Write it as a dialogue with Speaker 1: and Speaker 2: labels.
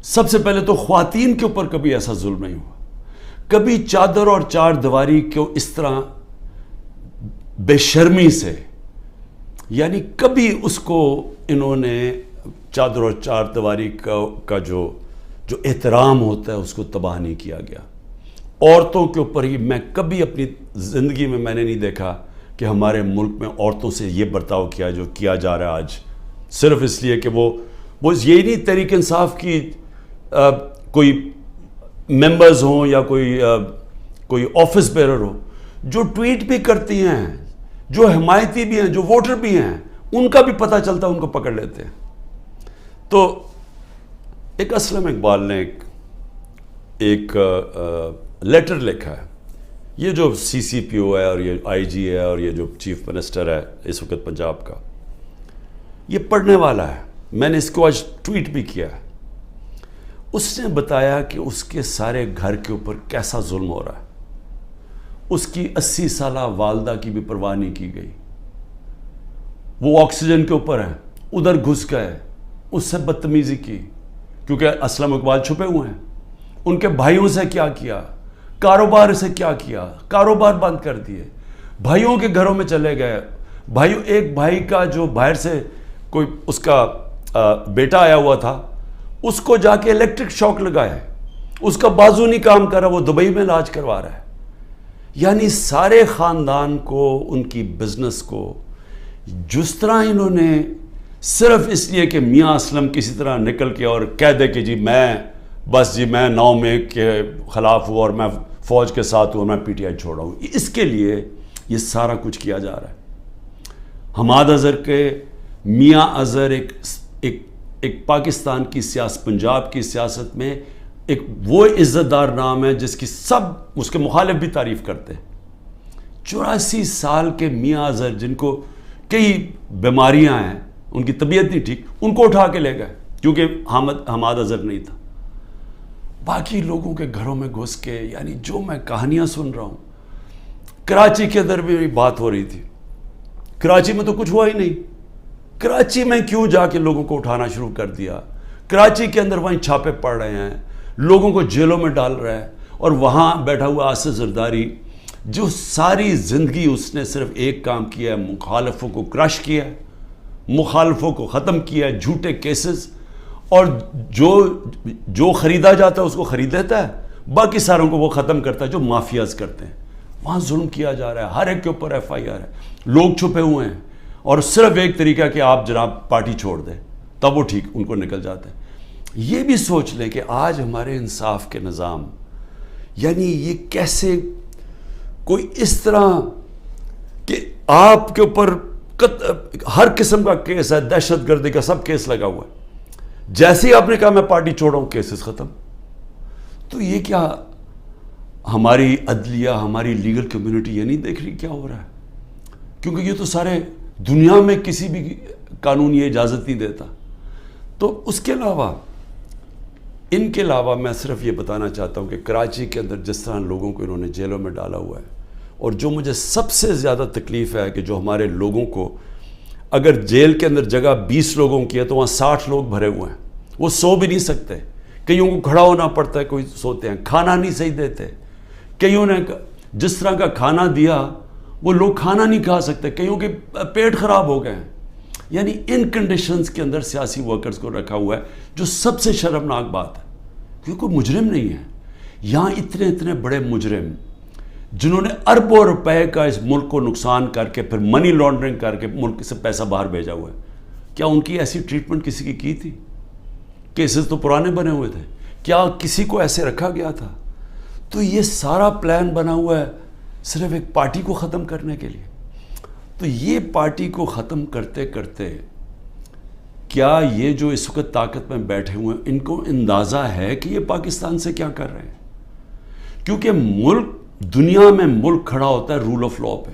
Speaker 1: سب سے پہلے تو خواتین کے اوپر کبھی ایسا ظلم نہیں ہوا. کبھی چادر اور چار دیواری کو اس طرح بے شرمی سے، یعنی کبھی اس کو انہوں نے چادر اور چار دیواری کا جو احترام ہوتا ہے اس کو تباہ نہیں کیا گیا. عورتوں کے اوپر ہی میں کبھی اپنی زندگی میں نے نہیں دیکھا کہ ہمارے ملک میں عورتوں سے یہ برتاؤ کیا جو کیا جا رہا ہے آج، صرف اس لیے کہ وہ یہی نہیں تحریک انصاف کی کوئی ممبرز ہوں یا کوئی آفس بیرر ہو جو ٹویٹ بھی کرتی ہیں، جو حمایتی بھی ہیں، جو ووٹر بھی ہیں، ان کا بھی پتہ چلتا ہے، ان کو پکڑ لیتے ہیں. تو ایک اسلم اقبال نے ایک لیٹر لکھا ہے. یہ جو سی سی پی او ہے اور یہ آئی جی ہے اور یہ جو چیف منسٹر ہے اس وقت پنجاب کا، یہ پڑھنے والا ہے. میں نے اس کو آج ٹویٹ بھی کیا ہے. اس نے بتایا کہ اس کے سارے گھر کے اوپر کیسا ظلم ہو رہا ہے. اس کی 80 سالہ والدہ کی بھی پرواہ نہیں کی گئی. وہ آکسیجن کے اوپر ہیں، ادھر گھس گئے، اس سے بدتمیزی کی کیونکہ اسلم اقبال چھپے ہوئے ہیں. ان کے بھائیوں سے کیا کیا، کاروبار سے کیا کیا، کاروبار بند کر دیے، بھائیوں کے گھروں میں چلے گئے. ایک بھائی کا جو باہر سے کوئی اس کا بیٹا آیا ہوا تھا، اس کو جا کے الیکٹرک شاک لگائے، اس کا بازو نہیں کام کر رہا، وہ دبئی میں علاج کروا رہا ہے. یعنی سارے خاندان کو، ان کی بزنس کو جس طرح انہوں نے صرف اس لیے کہ میاں اسلم کسی طرح نکل کے اور کہہ دے کہ میں 9 مئی کے خلاف ہوں اور میں فوج کے ساتھ ہوں اور میں پی ٹی آئی چھوڑ رہا ہوں، اس کے لیے یہ سارا کچھ کیا جا رہا ہے. حماد اظہر کے میاں اظہر ایک پاکستان کی پنجاب کی سیاست میں ایک وہ عزت دار نام ہے جس کی سب اس کے مخالف بھی تعریف کرتے ہیں. 84 سال کے میاں اظہر جن کو کئی بیماریاں ہیں، ان کی طبیعت نہیں ٹھیک، ان کو اٹھا کے لے گئے کیونکہ حماد اظہر نہیں تھا. باقی لوگوں کے گھروں میں گھس کے، یعنی جو میں کہانیاں سن رہا ہوں. کراچی کے اندر بھی بات ہو رہی تھی. کراچی میں تو کچھ ہوا ہی نہیں. کراچی میں کیوں جا کے لوگوں کو اٹھانا شروع کر دیا؟ کراچی کے اندر وہیں چھاپے پڑ رہے ہیں، لوگوں کو جیلوں میں ڈال رہا ہے. اور وہاں بیٹھا ہوا آصف زرداری جو ساری زندگی اس نے صرف ایک کام کیا ہے، مخالفوں کو کرش کیا ہے، مخالفوں کو ختم کیا ہے، جھوٹے کیسز، اور جو خریدا جاتا ہے اس کو خرید لیتا ہے، باقی ساروں کو وہ ختم کرتا ہے جو مافیاز کرتے ہیں. وہاں ظلم کیا جا رہا ہے، ہر ایک کے اوپر ایف آئی آر ہے، لوگ چھپے ہوئے ہیں، اور صرف ایک طریقہ کہ آپ جناب پارٹی چھوڑ دیں تب وہ ٹھیک ان کو نکل جاتے ہیں. یہ بھی سوچ لیں کہ آج ہمارے انصاف کے نظام، یعنی یہ کیسے کوئی اس طرح کہ آپ کے اوپر ہر قسم کا کیس ہے، دہشت گردی کا سب کیس لگا ہوا ہے، جیسے ہی آپ نے کہا میں پارٹی چھوڑا ہوں کیسز ختم. تو یہ کیا ہماری عدلیہ، ہماری لیگل کمیونٹی یہ نہیں دیکھ رہی کیا ہو رہا ہے؟ کیونکہ یہ تو سارے دنیا میں کسی بھی قانون یہ اجازت نہیں دیتا. تو اس کے علاوہ ان کے علاوہ میں صرف یہ بتانا چاہتا ہوں کہ کراچی کے اندر جس طرح لوگوں کو انہوں نے جیلوں میں ڈالا ہوا ہے، اور جو مجھے سب سے زیادہ تکلیف ہے کہ جو ہمارے لوگوں کو، اگر جیل کے اندر جگہ 20 لوگوں کی ہے تو وہاں 60 لوگ بھرے ہوئے ہیں، وہ سو بھی نہیں سکتے، کئیوں کو کھڑا ہونا پڑتا ہے، کوئی سوتے ہیں، کھانا نہیں صحیح دیتے، کئیوں نے جس طرح کا کھانا دیا وہ لوگ کھانا نہیں کھا سکتے، کئیوں کے پیٹ خراب ہو گئے ہیں. یعنی ان کنڈیشنز کے اندر سیاسی ورکرز کو رکھا ہوا ہے، جو سب سے شرمناک بات ہے کیونکہ کوئی مجرم نہیں ہے. یہاں اتنے بڑے مجرم جنہوں نے اربوں روپے کا اس ملک کو نقصان کر کے پھر منی لانڈرنگ کر کے ملک سے پیسہ باہر بھیجا ہوا ہے، کیا ان کی ایسی ٹریٹمنٹ کسی کی تھی؟ کیسز تو پرانے بنے ہوئے تھے، کیا کسی کو ایسے رکھا گیا تھا؟ تو یہ سارا پلان بنا ہوا ہے صرف ایک پارٹی کو ختم کرنے کے لیے. تو یہ پارٹی کو ختم کرتے کرتے کیا یہ جو اس وقت طاقت میں بیٹھے ہوئے ہیں ان کو اندازہ ہے کہ یہ پاکستان سے کیا کر رہے ہیں؟ کیونکہ ملک، دنیا میں ملک کھڑا ہوتا ہے رول آف لاء پہ.